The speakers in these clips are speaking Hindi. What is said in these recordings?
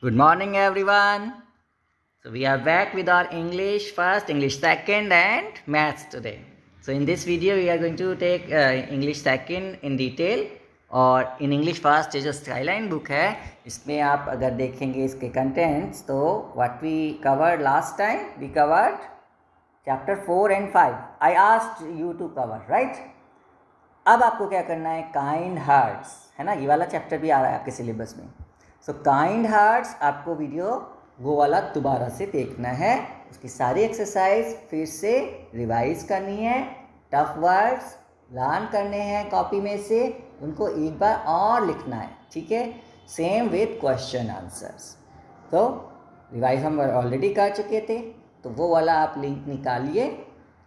Good morning, everyone. So, we are back with our English first, English second, and maths today. So, in this video, we are going to take English second in detail. और इन इंग्लिश फर्स्ट ये जो स्काईलाइन बुक है इसमें आप अगर देखेंगे इसके कंटेंट्स तो what we covered last time we covered chapter 4 and 5. I asked you to cover right. अब आपको क्या करना है, काइंड हार्ट्स है ना, ये वाला चैप्टर भी आ रहा है आपके सिलेबस में. सो काइंड हार्ट्स आपको वीडियो वो वाला दोबारा से देखना है, उसकी सारी एक्सरसाइज फिर से रिवाइज करनी है, टफ वर्ड्स लर्न करने हैं कॉपी में से, उनको एक बार और लिखना है. ठीक है, सेम विथ क्वेश्चन आंसर्स. तो रिवाइज हम ऑलरेडी कर चुके थे, तो वो वाला आप लिंक निकालिए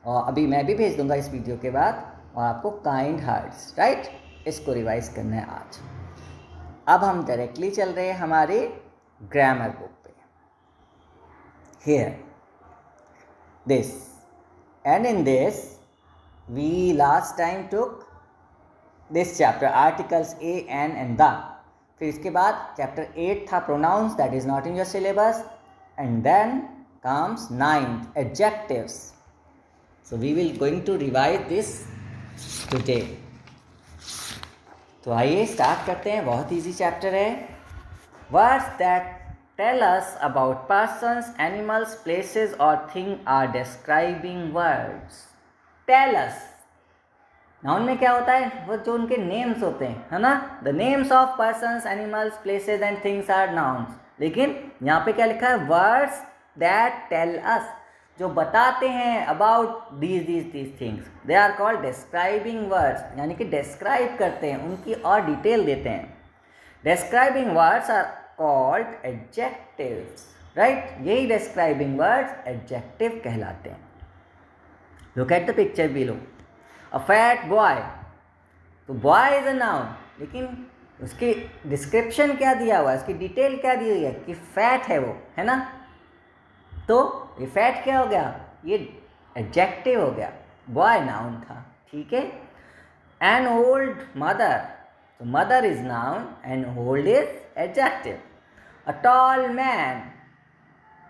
और अभी मैं भी भेज दूंगा इस वीडियो के बाद. और आपको काइंड हार्ट्स राइट इसको रिवाइज करना है आज. अब हम डायरेक्टली चल रहे हैं हमारे ग्रामर बुक पे. Here this and in this we last time took this chapter articles a an and the. फिर इसके बाद चैप्टर 8 था pronouns, that is not in your syllabus. And then comes 9th adjectives. So we will going to revise this today. तो आइए स्टार्ट करते हैं. बहुत इजी चैप्टर है. Words that tell us about persons, animals, places और thing are describing words. Tell us, noun में क्या होता है, वो जो उनके नेम्स होते हैं है ना. The names of persons, animals, places and things are nouns. लेकिन यहाँ पे क्या लिखा है, वर्ड्स दैट टेल अस, जो बताते हैं about these things, they are called describing words. यानी कि डिस्क्राइब करते हैं, उनकी और डिटेल देते हैं. Describing words are called adjectives right. यही डिस्क्राइबिंग वर्ड्स एडजेक्टिव कहलाते हैं. Look at the picture below. A fat boy, तो बॉय इज अ नाउन, लेकिन उसकी डिस्क्रिप्शन क्या दिया हुआ है, उसकी डिटेल क्या दी हुई है कि फैट है वो, है ना. तो ये फैट क्या हो गया, ये एडजेक्टिव हो गया. बॉय नाउन था. ठीक है. एन ओल्ड मदर, तो mother is noun and old is adjective. A tall man,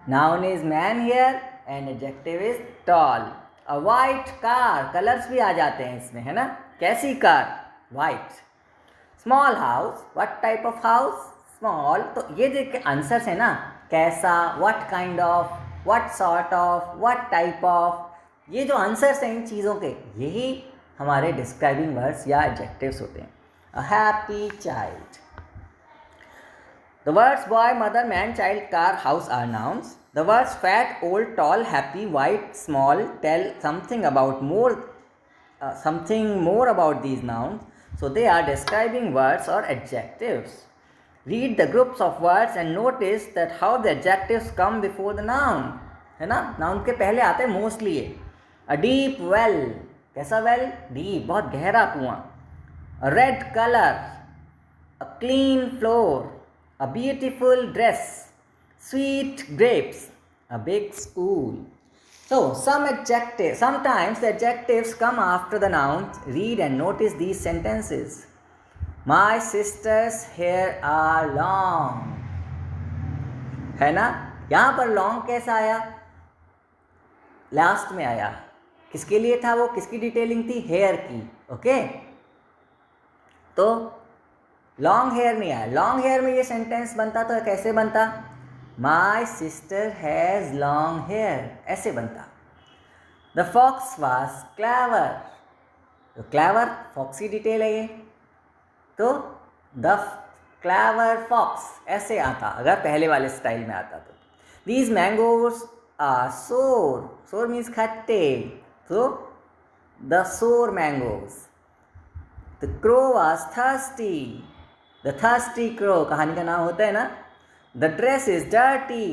noun is man here and adjective is tall. A white car, colours भी आ जाते हैं इसमें है ना. कैसी car, white. Small house, what type of house, small. तो ये जो आंसर्स है ना, कैसा, what kind of, what sort of, what type of, ये जो आंसर्स हैं इन चीज़ों के, यही हमारे डिस्क्राइबिंग वर्ड्स या एडजेक्टिव्स होते हैं. A happy child. The words boy, mother, man, child, car, house are nouns. The words fat, old, tall, happy, white, small tell something more about these nouns. So they are describing words or adjectives. Read the groups of words and notice that how the adjectives come before the noun. है ना, नाउन के पहले आते हैं मोस्टली ये. अ डीप वेल, कैसा वेल, डीप, बहुत गहरा कुआं. A red colour, a clean floor. A beautiful dress, sweet grapes, a big school. So sometimes the adjectives come after the nouns. Read and notice these sentences. My sister's hair are long. है ना, यहाँ पर लॉन्ग कैसा आया, लास्ट में आया. किसके लिए था वो, किसकी डिटेलिंग थी, हेयर की. ओके, तो लॉन्ग हेयर नहीं आया. लॉन्ग हेयर में ये सेंटेंस बनता तो कैसे बनता, my sister has long hair, ऐसे बनता. द फॉक्स वॉज क्लेवर, तो क्लेवर फॉक्स की डिटेल है ये, तो द क्लेवर फॉक्स ऐसे आता अगर पहले वाले स्टाइल में आता तो. दीज मैंगोज आर सोर, सोर मीन्स खट्टे, तो द सोर mangoes. The crow was thirsty, the thirsty crow, कहानी का नाम होता है ना. The dress is dirty,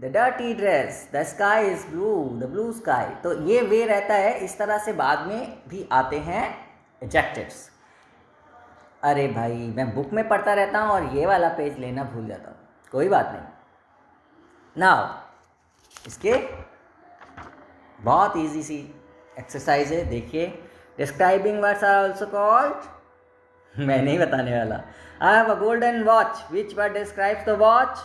the dirty dress. The sky is blue, the blue sky. तो ये वे रहता है, इस तरह से बाद में भी आते हैं एडजेक्टिव्स. अरे भाई मैं बुक में पढ़ता रहता हूँ और ये वाला पेज लेना भूल जाता हूँ, कोई बात नहीं. नाउ इसके बहुत इजी सी एक्सरसाइज है, देखिए. Describing words are also called, मैं नहीं बताने वाला. I have a golden watch, which word describes the watch,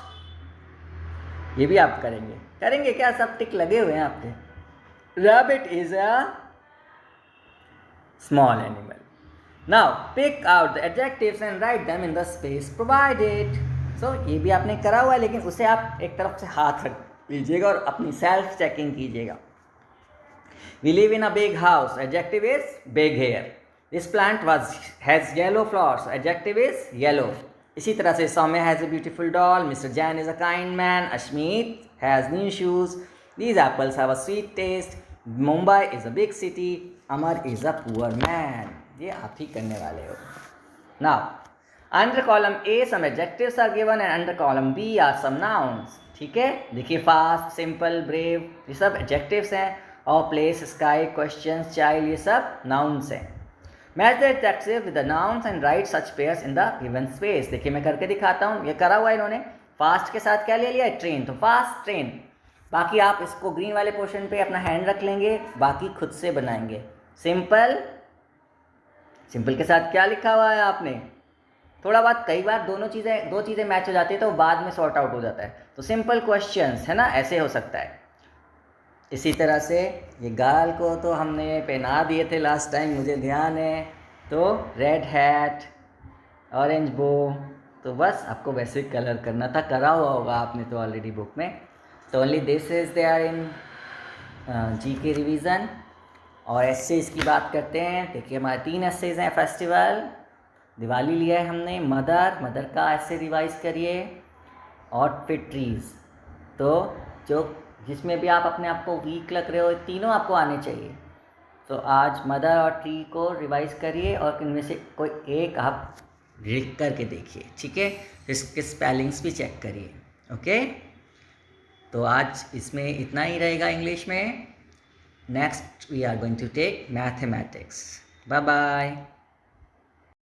ये भी आप करेंगे, करेंगे क्या? सब टिक लगे हुए हैं आपके। Rabbit is a small animal. Now pick out the adjectives and write them in the space provided. So ये भी आपने करा हुआ है, लेकिन उसे आप एक तरफ से हाथ रख लीजिएगा और अपनी सेल्फ चेकिंग कीजिएगा। We live in a big house. Adjective is big here. This plant has yellow flowers. Adjective is yellow. इसी तरह से Soumya has a beautiful doll. Mr. Jain is a kind man. Ashmeet has new shoes. These apples have a sweet taste. Mumbai is a big city. Amar is a poor man. ये आप ही करने वाले हो. Now, under column A some adjectives are given and under column B are some nouns. ठीक है, देखिए fast, simple, brave ये सब adjectives हैं और प्लेस, स्काई, क्वेश्चन, चाइल्ड ये सब नाउन्स हैं। Match the adjective with the nouns and right such pairs in the given space. देखिए मैं करके दिखाता हूँ, ये करा हुआ है इन्होंने। फास्ट के साथ क्या ले लिया है? ट्रेन। तो फास्ट ट्रेन। बाकी आप इसको ग्रीन वाले पोर्शन पे अपना हैंड रख लेंगे, बाकी खुद से बनाएंगे। सिंपल, सिंपल के साथ क्या लिखा हुआ है आपने? थोड़ा बहुत कई बार दो चीज़ें मैच हो जाती है तो बाद में सॉर्ट आउट हो जाता है। तो सिंपल क्वेश्चंस है ना, ऐसे हो सकता है। इसी तरह से ये गाल को तो हमने पहना दिए थे लास्ट टाइम, मुझे ध्यान है। तो रेड हैट, ऑरेंज बो, तो बस आपको वैसे कलर करना था, करा हुआ होगा आपने तो ऑलरेडी बुक में। तो only this is there in GK revision. और एसेज की बात करते हैं। देखिए हमारे 3 एसेज हैं। फेस्टिवल, दिवाली लिया है हमने। मदर का ऐसे रिवाइज करिए। और फिर ट्रीज़, तो जो जिसमें भी आप अपने आप को वीक लग रहे हो, तीनों आपको आने चाहिए। तो आज मदर और ट्री को रिवाइज करिए और इनमें से कोई एक आप लिख करके देखिए, ठीक है? इसके स्पेलिंग्स भी चेक करिए, ओके? तो आज इसमें इतना ही रहेगा इंग्लिश में। Next we are going to take mathematics. Bye bye.